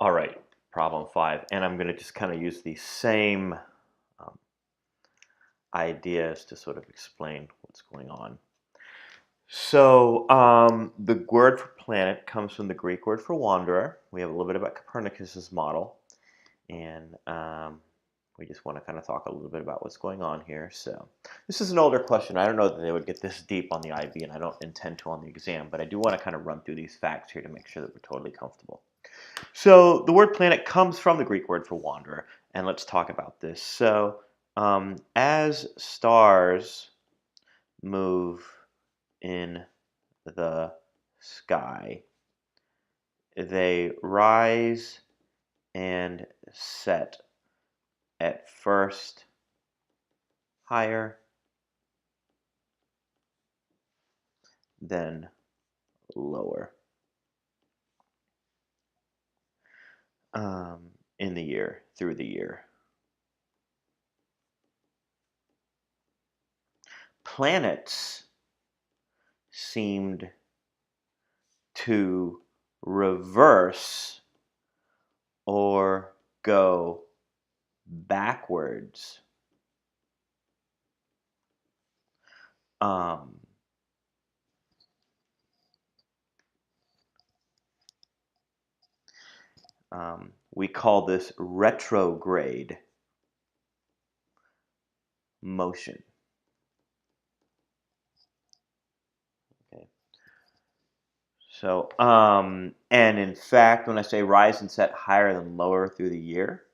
All right, problem 5, and I'm going to just kind of use the same um, ideas to sort of explain what's going on. So the word for planet comes from the Greek word for wanderer. We have a little bit about Copernicus's model, and we just want to kind of talk a little bit about what's going on here. So this is an older question. I don't know that they would get this deep on the IB, and I don't intend to on the exam, but I do want to kind of run through these facts here to make sure that we're totally comfortable. So the word planet comes from the Greek word for wanderer, and let's talk about this. So as stars move in the sky, they rise and set at first higher, then lower in the year, through the year. Planets seemed to reverse or go backwards. Um, we call this retrograde motion. Okay. So, and in fact, when I say rise and set higher than lower through the year,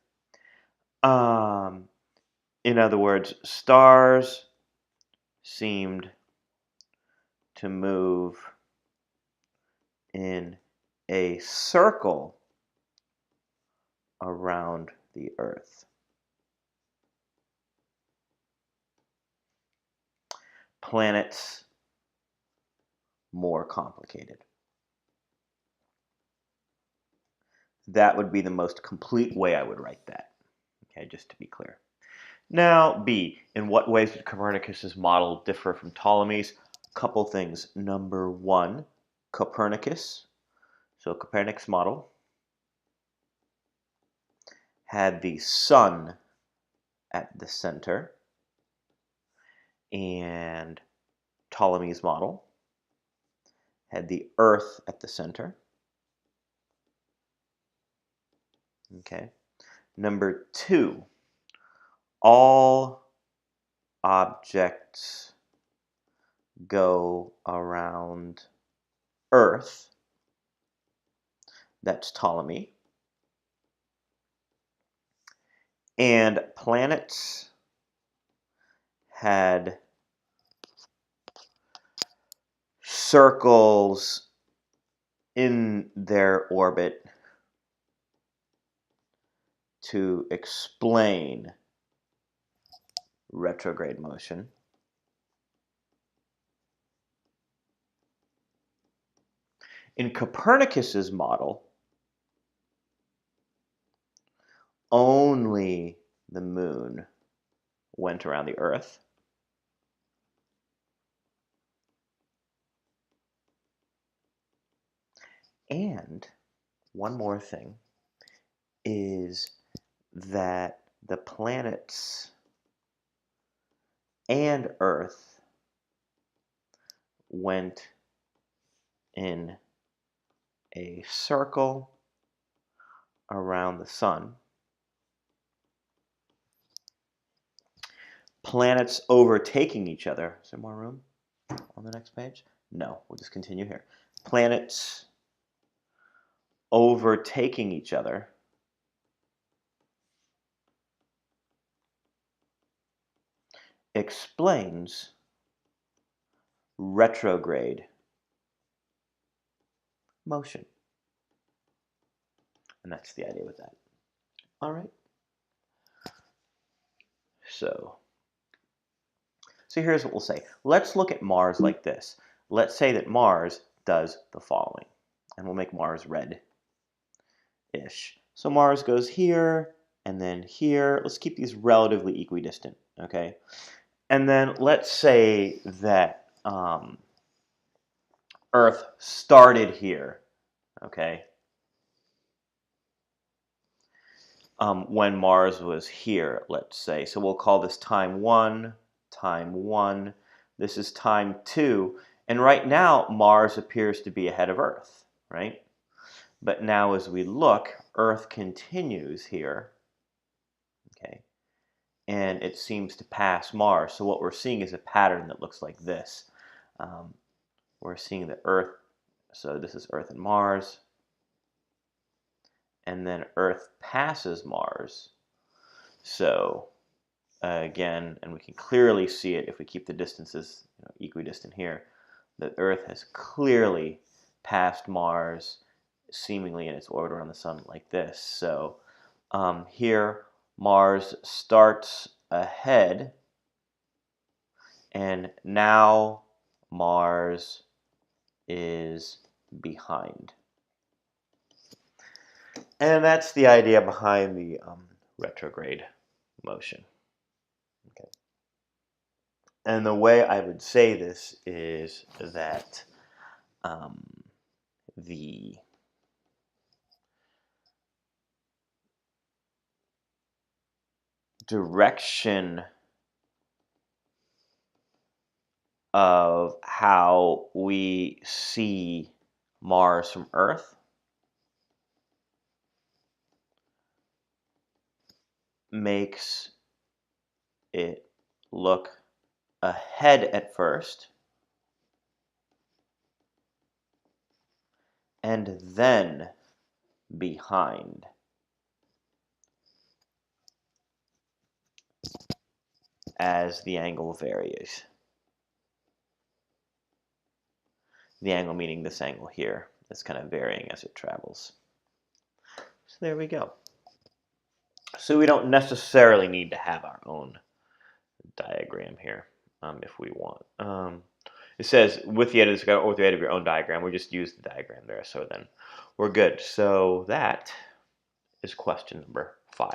in other words, stars seemed to move in a circle around the Earth. Planets, more complicated. That would be the most complete way I would write that, okay, just to be clear. Now, B, in what ways did Copernicus's model differ from Ptolemy's? Couple things. Number one, Copernicus, so Copernicus' model, had the sun at the center, and Ptolemy's model had the earth at the center. Okay. Number two, all objects go around Earth. That's Ptolemy. And planets had circles in their orbit to explain retrograde motion. In Copernicus's model, only the moon went around the Earth. And one more thing is that the planets and Earth went in a circle around the sun. Planets overtaking each other. Is there more room on the next page? No, we'll just continue here. Planets overtaking each other explains retrograde motion. And that's the idea with that. All right. So here's what we'll say. Let's look at Mars like this. Let's say that Mars does the following. And we'll make Mars red-ish. So Mars goes here, and then here. Let's keep these relatively equidistant, okay? And then let's say that Earth started here, okay? when Mars was here, let's say. So we'll call this time 1, time 1. This is time 2. And right now, Mars appears to be ahead of Earth, right? But now as we look, Earth continues here, okay? And it seems to pass Mars. So what we're seeing is a pattern that looks like this. We're seeing the Earth, so this is Earth and Mars, and then Earth passes Mars. So again, and we can clearly see it if we keep the distances equidistant here, that Earth has clearly passed Mars, seemingly in its orbit around the sun like this. So here Mars starts ahead, and now Mars is behind. And that's the idea behind the retrograde motion. Okay. And the way I would say this is that the direction of how we see Mars from Earth makes it look ahead at first and then behind. As the angle varies. The angle meaning this angle here is kind of varying as it travels. So there we go. So we don't necessarily need to have our own diagram here if we want. It says with the edit or with the edit of your own diagram, we just use the diagram there. So then we're good. So that is question number 5.